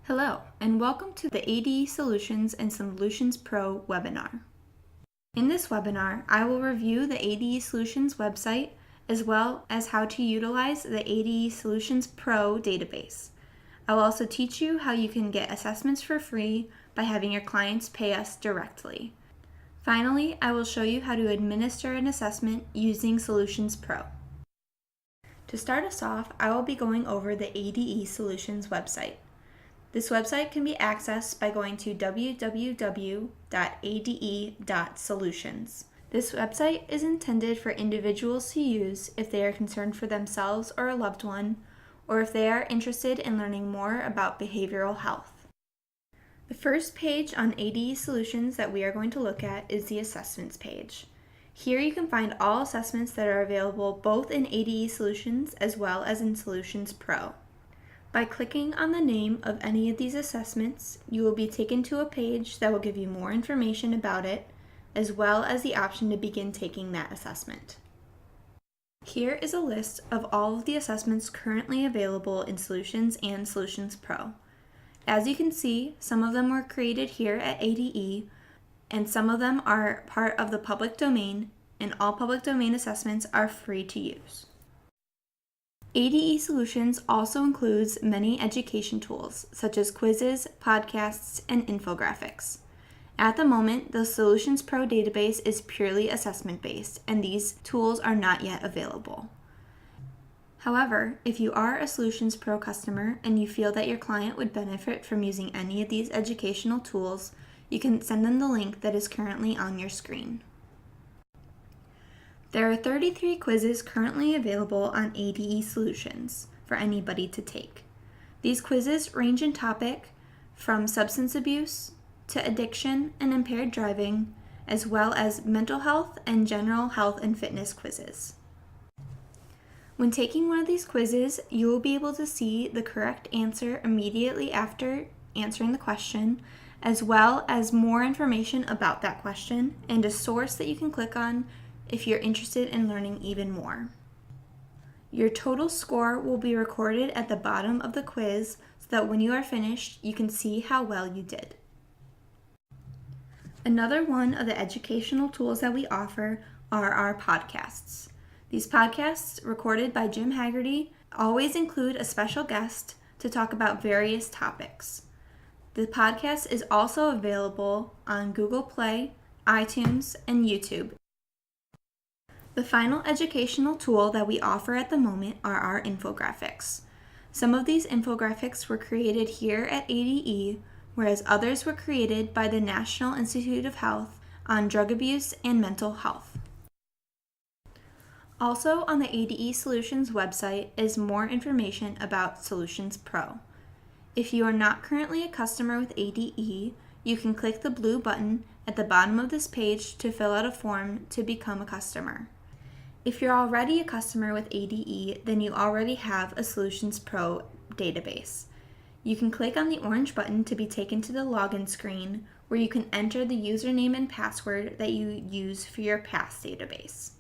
Hello, and welcome to the ADE Solutions and SolutionsPro webinar. In this webinar, I will review the ADE Solutions website as well as how to utilize the ADE SolutionsPro database. I will also teach you how you can get assessments for free by having your clients pay us directly. Finally, I will show you how to administer an assessment using SolutionsPro. To start us off, I will be going over the ADE Solutions website. This website can be accessed by going to www.ade.solutions. This website is intended for individuals to use if they are concerned for themselves or a loved one, or if they are interested in learning more about behavioral health. The first page on ADE Solutions that we are going to look at is the Assessments page. Here you can find all assessments that are available both in ADE Solutions as well as in SolutionsPro. By clicking on the name of any of these assessments, you will be taken to a page that will give you more information about it, as well as the option to begin taking that assessment. Here is a list of all of the assessments currently available in Solutions and SolutionsPro. As you can see, some of them were created here at ADE, and some of them are part of the public domain, and all public domain assessments are free to use. ADE Solutions also includes many education tools, such as quizzes, podcasts, and infographics. At the moment, the SolutionsPro database is purely assessment-based, and these tools are not yet available. However, if you are a SolutionsPro customer and you feel that your client would benefit from using any of these educational tools, you can send them the link that is currently on your screen. There are 33 quizzes currently available on ADE Solutions for anybody to take. These quizzes range in topic from substance abuse to addiction and impaired driving, as well as mental health and general health and fitness quizzes. When taking one of these quizzes, you will be able to see the correct answer immediately after answering the question, as well as more information about that question and a source that you can click on if you're interested in learning even more. Your total score will be recorded at the bottom of the quiz so that when you are finished, you can see how well you did. Another one of the educational tools that we offer are our podcasts. These podcasts, recorded by Jim Haggerty, always include a special guest to talk about various topics. The podcast is also available on Google Play, iTunes, and YouTube. The final educational tool that we offer at the moment are our infographics. Some of these infographics were created here at ADE, whereas others were created by the National Institute of Health on drug abuse and mental health. Also on the ADE Solutions website is more information about SolutionsPro. If you are not currently a customer with ADE, you can click the blue button at the bottom of this page to fill out a form to become a customer. If you're already a customer with ADE, then you already have a SolutionsPro database. You can click on the orange button to be taken to the login screen where you can enter the username and password that you use for your past database.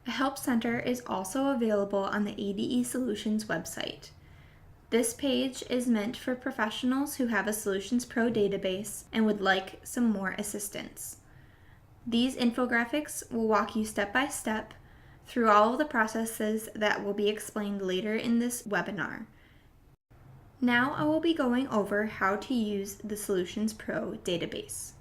A help center is also available on the ADE Solutions website. This page is meant for professionals who have a SolutionsPro database and would like some more assistance. These infographics will walk you step by step through all of the processes that will be explained later in this webinar. Now I will be going over how to use the SolutionsPro database.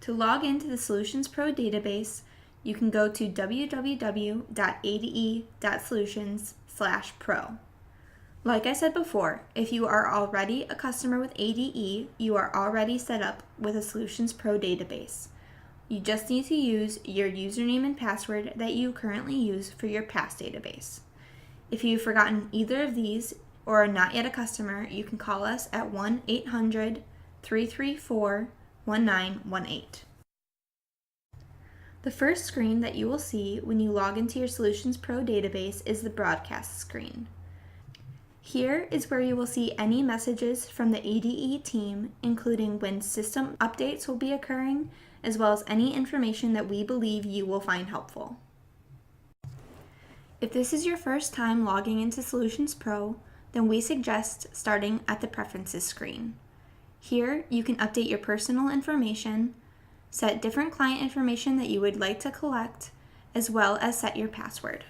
To log into the SolutionsPro database, you can go to www.ade.solutions/pro. Like I said before, if you are already a customer with ADE, you are already set up with a SolutionsPro database. You just need to use your username and password that you currently use for your past database. If you've forgotten either of these or are not yet a customer, you can call us at 1-800-334-1918. The first screen that you will see when you log into your SolutionsPro database is the broadcast screen. Here is where you will see any messages from the ADE team, including when system updates will be occurring, as well as any information that we believe you will find helpful. If this is your first time logging into SolutionsPro, then we suggest starting at the Preferences screen. Here, you can update your personal information, set different client information that you would like to collect, as well as set your password.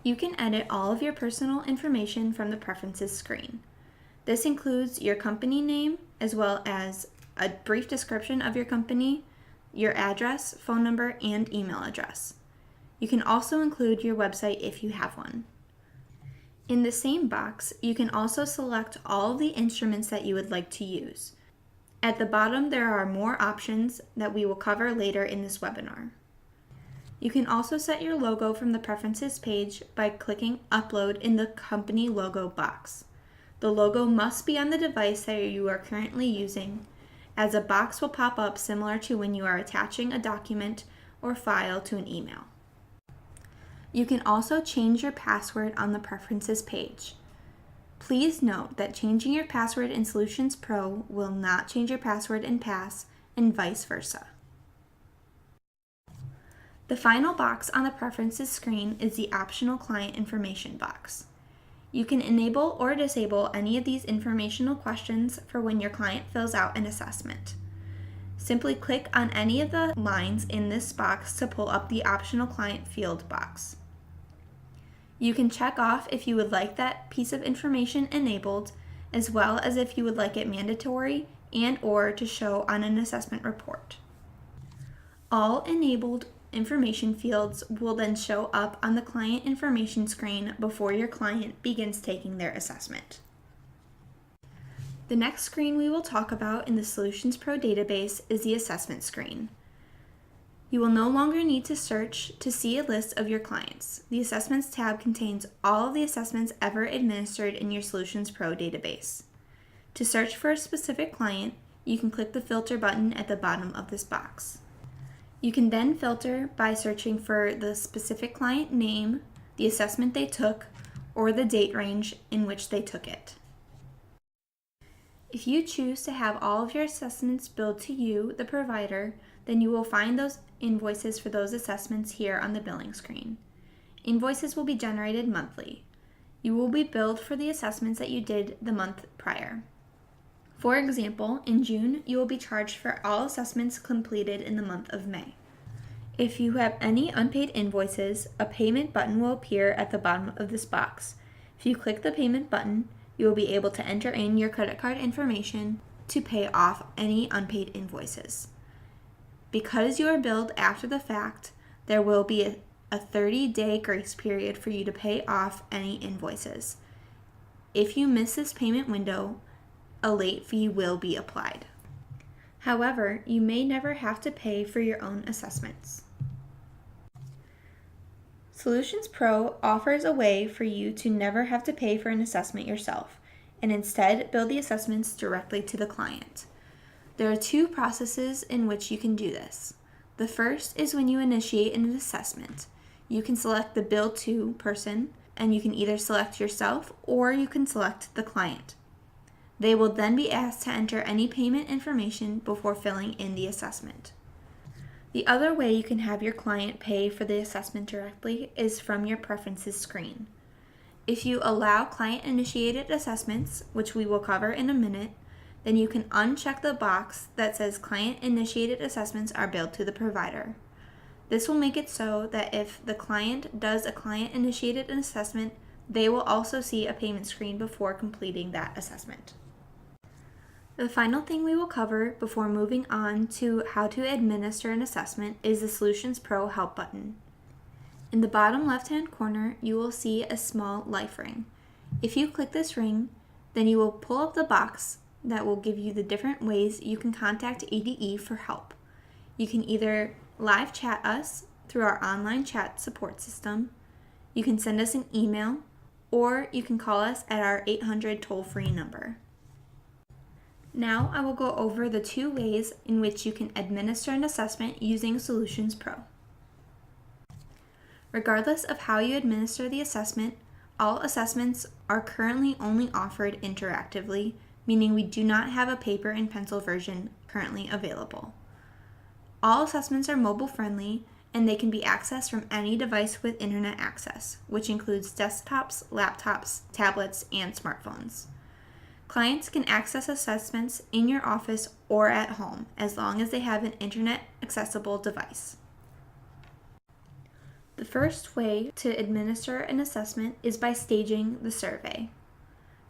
You can edit all of your personal information from the Preferences screen. This includes your company name, as well as a brief description of your company, your address, phone number, and email address. You can also include your website if you have one. In the same box, you can also select all of the instruments that you would like to use. At the bottom, there are more options that we will cover later in this webinar. You can also set your logo from the Preferences page by clicking Upload in the Company Logo box. The logo must be on the device that you are currently using, as a box will pop up similar to when you are attaching a document or file to an email. You can also change your password on the Preferences page. Please note that changing your password in SolutionsPro will not change your password in Pass, and vice versa. The final box on the Preferences screen is the Optional Client Information box. You can enable or disable any of these informational questions for when your client fills out an assessment. Simply click on any of the lines in this box to pull up the Optional Client Field box. You can check off if you would like that piece of information enabled, as well as if you would like it mandatory and/or to show on an assessment report. All enabled information fields will then show up on the client information screen before your client begins taking their assessment. The next screen we will talk about in the SolutionsPro database is the assessment screen. You will no longer need to search to see a list of your clients. The Assessments tab contains all of the assessments ever administered in your SolutionsPro database. To search for a specific client, you can click the filter button at the bottom of this box. You can then filter by searching for the specific client name, the assessment they took, or the date range in which they took it. If you choose to have all of your assessments billed to you, the provider, then you will find those invoices for those assessments here on the billing screen. Invoices will be generated monthly. You will be billed for the assessments that you did the month prior. For example, in June, you will be charged for all assessments completed in the month of May. If you have any unpaid invoices, a payment button will appear at the bottom of this box. If you click the payment button, you will be able to enter in your credit card information to pay off any unpaid invoices. Because you are billed after the fact, there will be a 30-day grace period for you to pay off any invoices. If you miss this payment window, a late fee will be applied. However, you may never have to pay for your own assessments. SolutionsPro offers a way for you to never have to pay for an assessment yourself, and instead bill the assessments directly to the client. There are two processes in which you can do this. The first is when you initiate an assessment. You can select the bill to person, and you can either select yourself or you can select the client. They will then be asked to enter any payment information before filling in the assessment. The other way you can have your client pay for the assessment directly is from your Preferences screen. If you allow client-initiated assessments, which we will cover in a minute, then you can uncheck the box that says Client-Initiated Assessments are billed to the provider. This will make it so that if the client does a client-initiated assessment, they will also see a payment screen before completing that assessment. The final thing we will cover before moving on to how to administer an assessment is the SolutionsPro Help button. In the bottom left-hand corner, you will see a small life ring. If you click this ring, then you will pull up the box that will give you the different ways you can contact ADE for help. You can either live chat us through our online chat support system, you can send us an email, or you can call us at our 800 toll-free number. Now I will go over the two ways in which you can administer an assessment using SolutionsPro. Regardless of how you administer the assessment, all assessments are currently only offered interactively, meaning we do not have a paper and pencil version currently available. All assessments are mobile friendly, and they can be accessed from any device with internet access, which includes desktops, laptops, tablets, and smartphones. Clients can access assessments in your office or at home as long as they have an internet-accessible device. The first way to administer an assessment is by staging the survey.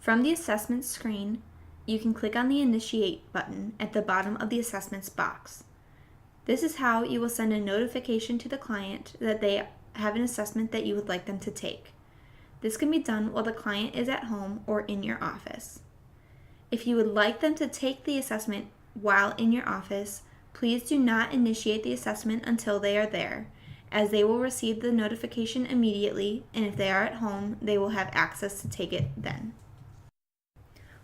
From the assessment screen, you can click on the Initiate button at the bottom of the assessments box. This is how you will send a notification to the client that they have an assessment that you would like them to take. This can be done while the client is at home or in your office. If you would like them to take the assessment while in your office, please do not initiate the assessment until they are there, as they will receive the notification immediately, and if they are at home, they will have access to take it then.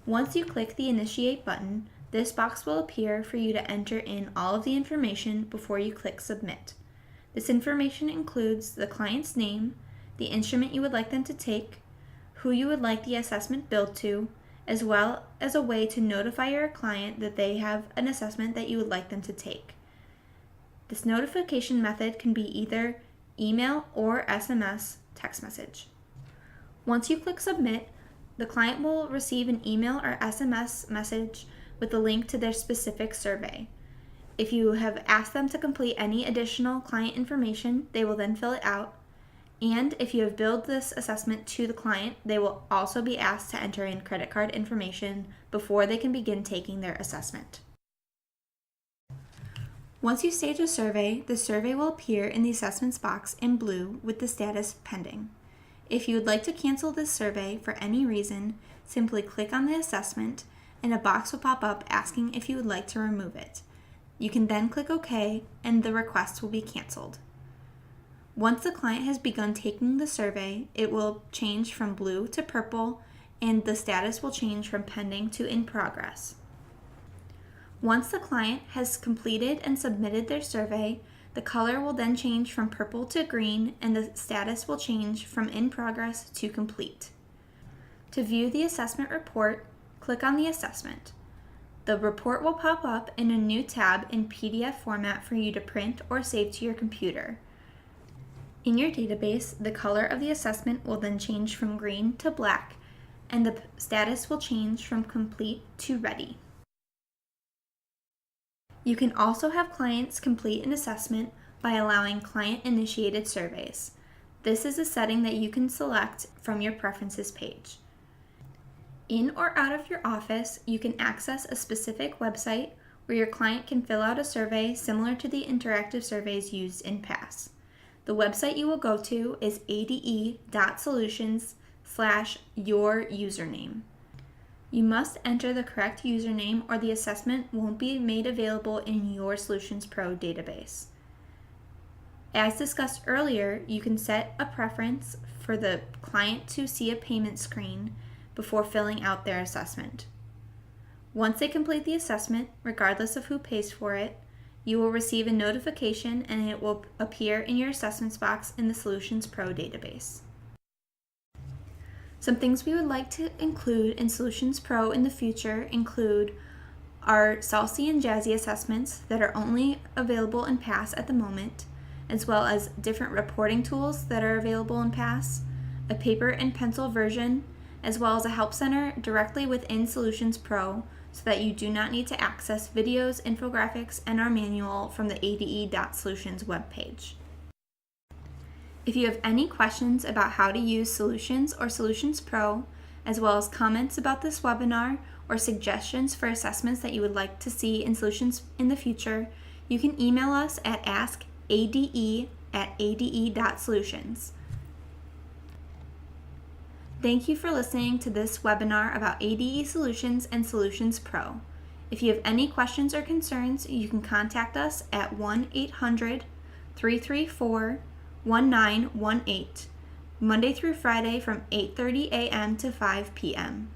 Once you click the Initiate button, this box will appear for you to enter in all of the information before you click Submit. This information includes the client's name, the instrument you would like them to take, who you would like the assessment billed to, as well as a way to notify your client that they have an assessment that you would like them to take. This notification method can be either email or SMS text message. Once you click Submit, the client will receive an email or SMS message with a link to their specific survey. If you have asked them to complete any additional client information, they will then fill it out. And if you have billed this assessment to the client, they will also be asked to enter in credit card information before they can begin taking their assessment. Once you stage a survey, the survey will appear in the assessments box in blue with the status pending. If you would like to cancel this survey for any reason, simply click on the assessment and a box will pop up asking if you would like to remove it. You can then click OK and the request will be canceled. Once the client has begun taking the survey, it will change from blue to purple and the status will change from pending to in progress. Once the client has completed and submitted their survey, the color will then change from purple to green and the status will change from in progress to complete. To view the assessment report, click on the assessment. The report will pop up in a new tab in PDF format for you to print or save to your computer. In your database, the color of the assessment will then change from green to black, and the status will change from complete to ready. You can also have clients complete an assessment by allowing client-initiated surveys. This is a setting that you can select from your Preferences page. In or out of your office, you can access a specific website where your client can fill out a survey similar to the interactive surveys used in PASS. The website you will go to is ade.solutions/your-username. You must enter the correct username or the assessment won't be made available in your SolutionsPro database. As discussed earlier, you can set a preference for the client to see a payment screen before filling out their assessment. Once they complete the assessment, regardless of who pays for it, you will receive a notification and it will appear in your assessments box in the SolutionsPro database. Some things we would like to include in SolutionsPro in the future include our Salsi and Jazzy assessments that are only available in PASS at the moment, as well as different reporting tools that are available in PASS, a paper and pencil version, as well as a help center directly within SolutionsPro so that you do not need to access videos, infographics, and our manual from the ADE.Solutions webpage. If you have any questions about how to use Solutions or SolutionsPro, as well as comments about this webinar or suggestions for assessments that you would like to see in Solutions in the future, you can email us at askade@ade.solutions. Thank you for listening to this webinar about ADE Solutions and SolutionsPro. If you have any questions or concerns, you can contact us at 1-800-334-1918, Monday through Friday from 8:30 a.m. to 5 p.m.